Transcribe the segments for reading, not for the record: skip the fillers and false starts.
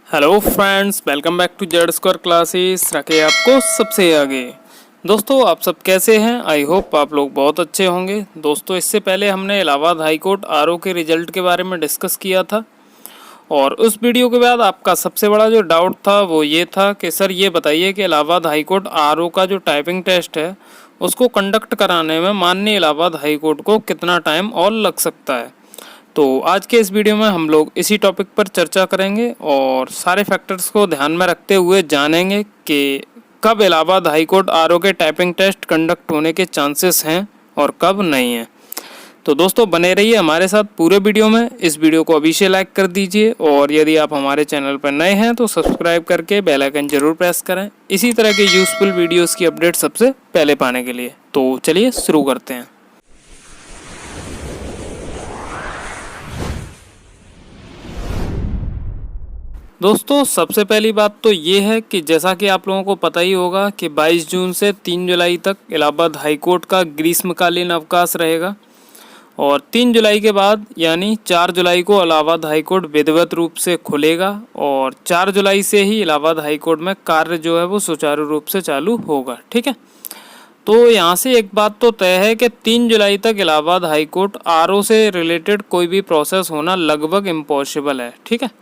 Hello friends, welcome back to Z square classes. रखे आपको सबसे आगे। दोस्तों, आप सब कैसे हैं? आई होप आप लोग बहुत अच्छे होंगे। दोस्तों, इससे पहले हमने इलाहाबाद हाई कोर्ट आरओ के रिजल्ट के बारे में डिस्कस किया था और उस वीडियो के बाद आपका सबसे बड़ा जो डाउट था वो ये था कि सर ये बताइए कि इलाहाबाद हाई कोर्ट आरओ का जो टाइपिंग टेस्ट है उसको कंडक्ट कराने में माननीय इलाहाबाद हाई कोर्ट को कितना टाइम और लग सकता है। तो आज के इस वीडियो में हम लोग इसी टॉपिक पर चर्चा करेंगे और सारे फैक्टर्स को ध्यान में रखते हुए जानेंगे कि कब इलाहाबाद हाई कोर्ट आरओ के टाइपिंग टेस्ट कंडक्ट होने के चांसेस हैं और कब नहीं हैं। तो दोस्तों, बने रहिए हमारे साथ पूरे वीडियो में। इस वीडियो को अभी से लाइक कर दीजिए और यदि आप हमारे चैनल पर नए हैं तो सब्सक्राइब करके बेल आइकन जरूर प्रेस करें इसी तरह के यूज़फुल वीडियोज़ की अपडेट सबसे पहले पाने के लिए। तो चलिए शुरू करते हैं। दोस्तों, सबसे पहली बात तो ये है कि जैसा कि आप लोगों को पता ही होगा कि 22 जून से 3 जुलाई तक इलाहाबाद हाई कोर्ट का ग्रीष्मकालीन अवकाश रहेगा और 3 जुलाई के बाद यानी 4 जुलाई को इलाहाबाद हाई कोर्ट विधिवत रूप से खुलेगा और 4 जुलाई से ही इलाहाबाद हाई कोर्ट में कार्य जो है वो सुचारू रूप से चालू होगा। ठीक है, तो यहाँ से एक बात तो तय है कि 3 जुलाई तक इलाहाबाद हाई कोर्ट आरओ से रिलेटेड कोई भी प्रोसेस होना लगभग इम्पॉसिबल है। ठीक है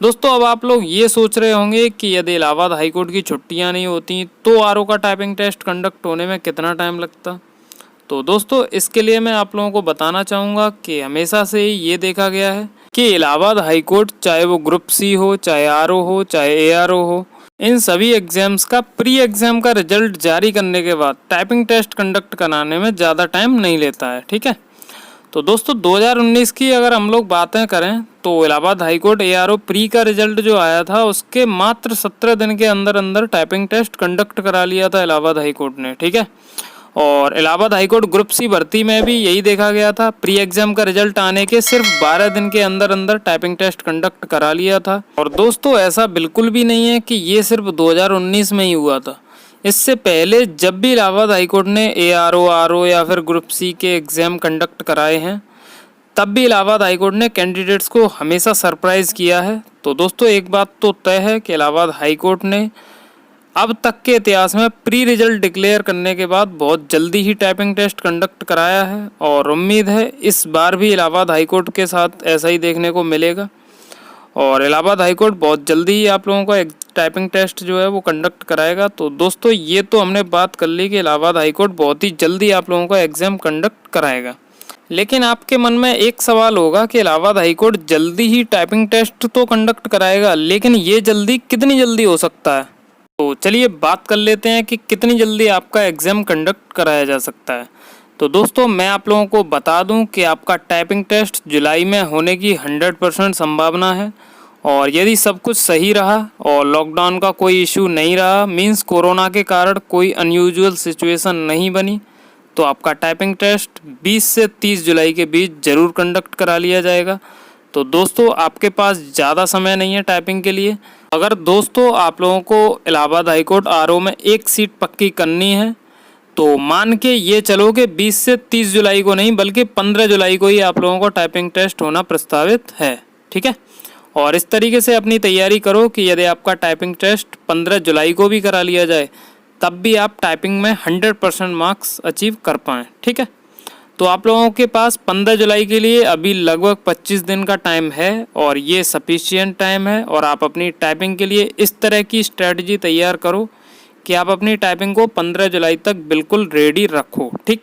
दोस्तों, अब आप लोग ये सोच रहे होंगे कि यदि इलाहाबाद हाई कोर्ट की छुट्टियां नहीं होती तो आरओ का टाइपिंग टेस्ट कंडक्ट होने में कितना टाइम लगता। तो दोस्तों, इसके लिए मैं आप लोगों को बताना चाहूँगा कि हमेशा से ही ये देखा गया है कि इलाहाबाद हाई कोर्ट चाहे वो ग्रुप सी हो, चाहे आरओ हो, चाहे एआरओ हो, इन सभी एग्जाम्स का प्री एग्जाम का रिजल्ट जारी करने के बाद टाइपिंग टेस्ट कंडक्ट कराने में ज़्यादा टाइम नहीं लेता है। ठीक है, तो दोस्तों 2019 की अगर हम लोग बातें करें तो Allahabad high court ARO pre का रिजल्ट जो आया था उसके मात्र 17 दिन के अंदर अंदर टाइपिंग टेस्ट कंडक्ट करा लिया था इलाहाबाद हाई कोर्ट ने। ठीक है, और Allahabad high court group C भर्ती में भी यही देखा गया था। प्री एग्जाम का रिजल्ट आने के सिर्फ 12 दिन के अंदर अंदर टाइपिंग टेस्ट कंडक्ट करा लिया था। और दोस्तों, ऐसा बिल्कुल भी नहीं है कि ये सिर्फ 2019 में ही हुआ था। इससे पहले जब भी इलाहाबाद हाईकोर्ट ने एआरओ, आरओ या फिर ग्रुप सी के एग्ज़ाम कंडक्ट कराए हैं तब भी इलाहाबाद हाईकोर्ट ने कैंडिडेट्स को हमेशा सरप्राइज़ किया है। तो दोस्तों, एक बात तो तय है कि इलाहाबाद हाईकोर्ट ने अब तक के इतिहास में प्री रिजल्ट डिक्लेयर करने के बाद बहुत जल्दी ही टाइपिंग टेस्ट कंडक्ट कराया है और उम्मीद है इस बार भी इलाहाबाद हाईकोर्ट के साथ ऐसा ही देखने को मिलेगा और इलाहाबाद हाईकोर्ट बहुत जल्दी ही आप लोगों का एक टाइपिंग टेस्ट जो है वो कंडक्ट कराएगा। तो दोस्तों, ये तो हमने बात कर ली कि इलाहाबाद हाईकोर्ट बहुत ही जल्दी आप लोगों का एग्ज़ाम कंडक्ट कराएगा। लेकिन आपके मन में एक सवाल होगा कि इलाहाबाद हाईकोर्ट जल्दी ही टाइपिंग टेस्ट तो कंडक्ट कराएगा, लेकिन ये जल्दी कितनी जल्दी हो सकता है। तो चलिए बात कर लेते हैं कि कितनी जल्दी आपका एग्ज़ाम कंडक्ट कराया जा सकता है। तो दोस्तों, मैं आप लोगों को बता दूं कि आपका टाइपिंग टेस्ट जुलाई में होने की 100% संभावना है और यदि सब कुछ सही रहा और लॉकडाउन का कोई इशू नहीं रहा, मींस कोरोना के कारण कोई अनयूजुअल सिचुएशन नहीं बनी, तो आपका टाइपिंग टेस्ट 20 से 30 जुलाई के बीच ज़रूर कंडक्ट करा लिया जाएगा। तो दोस्तों, आपके पास ज़्यादा समय नहीं है टाइपिंग के लिए। अगर दोस्तों आप लोगों को इलाहाबाद हाईकोर्ट आरओ में एक सीट पक्की करनी है तो मान के ये चलो कि 20 से 30 जुलाई को नहीं बल्कि 15 जुलाई को ही आप लोगों को टाइपिंग टेस्ट होना प्रस्तावित है। ठीक है, और इस तरीके से अपनी तैयारी करो कि यदि आपका टाइपिंग टेस्ट 15 जुलाई को भी करा लिया जाए तब भी आप टाइपिंग में 100% मार्क्स अचीव कर पाएँ। ठीक है, तो आप लोगों के पास 15 जुलाई के लिए अभी लगभग 25 दिन का टाइम है और ये सफिशिएंट टाइम है और आप अपनी टाइपिंग के लिए इस तरह की स्ट्रेटजी तैयार करो कि आप अपनी टाइपिंग को 15 जुलाई तक बिल्कुल रेडी रखो। ठीक,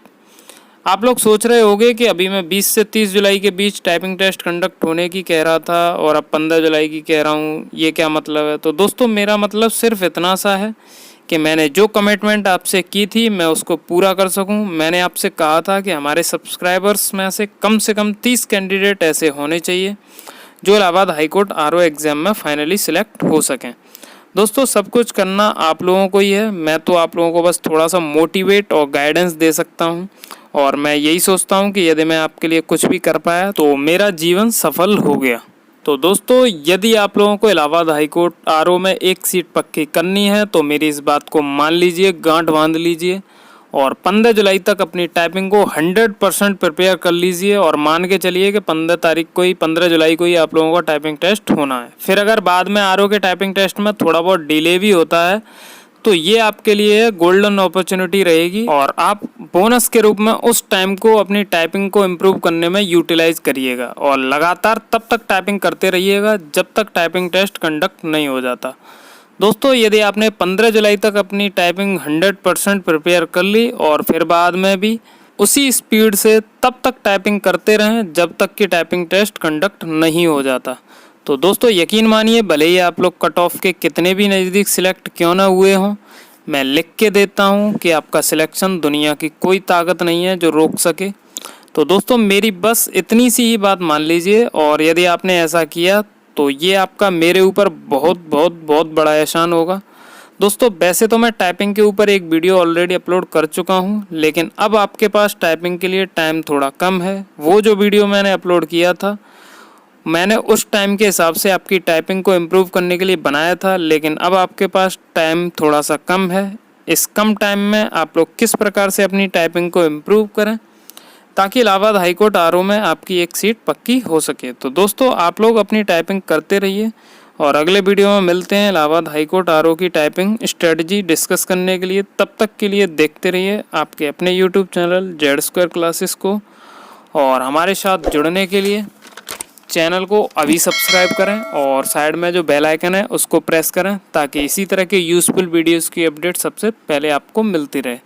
आप लोग सोच रहे होंगे कि अभी मैं 20 से 30 जुलाई के बीच टाइपिंग टेस्ट कंडक्ट होने की कह रहा था और अब 15 जुलाई की कह रहा हूँ, ये क्या मतलब है। तो दोस्तों, मेरा मतलब सिर्फ इतना सा है कि मैंने जो कमिटमेंट आपसे की थी मैं उसको पूरा कर सकूं। मैंने आपसे कहा था कि हमारे सब्सक्राइबर्स में से कम 30 कैंडिडेट ऐसे होने चाहिए जो इलाहाबाद हाईकोर्ट आरओ एग्ज़ाम में फाइनली सिलेक्ट हो सकें। दोस्तों, सब कुछ करना आप लोगों को ही है, मैं तो आप लोगों को बस थोड़ा सा मोटिवेट और गाइडेंस दे सकता हूं और मैं यही सोचता हूं कि यदि मैं आपके लिए कुछ भी कर पाया तो मेरा जीवन सफल हो गया। तो दोस्तों, यदि आप लोगों को इलाहाबाद हाईकोर्ट आरओ में एक सीट पक्की करनी है तो मेरी इस बात को मान लीजिए, गांठ बांध लीजिए और 15 जुलाई तक अपनी टाइपिंग को 100% प्रिपेयर कर लीजिए और मान के चलिए कि 15 जुलाई को ही आप लोगों का टाइपिंग टेस्ट होना है। फिर अगर बाद में आरओ के टाइपिंग टेस्ट में थोड़ा बहुत डिले भी होता है तो ये आपके लिए गोल्डन अपॉर्चुनिटी रहेगी और आप बोनस के रूप में उस टाइम को अपनी टाइपिंग को इम्प्रूव करने में यूटिलाइज करिएगा और लगातार तब तक टाइपिंग करते रहिएगा जब तक टाइपिंग टेस्ट कंडक्ट नहीं हो जाता। दोस्तों, यदि आपने 15 जुलाई तक अपनी टाइपिंग 100% प्रिपेयर कर ली और फिर बाद में भी उसी स्पीड से तब तक टाइपिंग करते रहें जब तक कि टाइपिंग टेस्ट कंडक्ट नहीं हो जाता, तो दोस्तों यकीन मानिए भले ही आप लोग कट ऑफ के कितने भी नज़दीक सिलेक्ट क्यों ना हुए हों, मैं लिख के देता हूं कि आपका सिलेक्शन दुनिया की कोई ताकत नहीं है जो रोक सके। तो दोस्तों मेरी बस इतनी सी ही बात मान लीजिए और यदि आपने ऐसा किया तो ये आपका मेरे ऊपर बहुत बहुत बहुत बड़ा एहसान होगा। दोस्तों वैसे तो मैं टाइपिंग के ऊपर एक वीडियो ऑलरेडी अपलोड कर चुका हूँ, लेकिन अब आपके पास टाइपिंग के लिए टाइम थोड़ा कम है। वो जो वीडियो मैंने अपलोड किया था मैंने उस टाइम के हिसाब से आपकी टाइपिंग को इम्प्रूव करने के लिए बनाया था, लेकिन अब आपके पास टाइम थोड़ा सा कम है। इस कम टाइम में आप लोग किस प्रकार से अपनी टाइपिंग को इम्प्रूव करें ताकि इलाहाबाद हाईकोर्ट आरओ में आपकी एक सीट पक्की हो सके। तो दोस्तों आप लोग अपनी टाइपिंग करते रहिए और अगले वीडियो में मिलते हैं इलाहाबाद हाईकोर्ट आरओ की टाइपिंग स्ट्रेटजी डिस्कस करने के लिए। तब तक के लिए देखते रहिए आपके अपने YouTube channel Z square classes को और हमारे साथ जुड़ने के लिए चैनल को अभी सब्सक्राइब करें और साइड में जो बेल आइकन है उसको प्रेस करें ताकि इसी तरह के यूज़फुल वीडियोस की अपडेट सबसे पहले आपको मिलती रहे।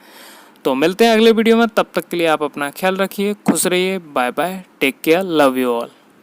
तो मिलते हैं अगले वीडियो में, तब तक के लिए आप अपना ख्याल रखिए, खुश रहिए, bye bye, take care, love you all.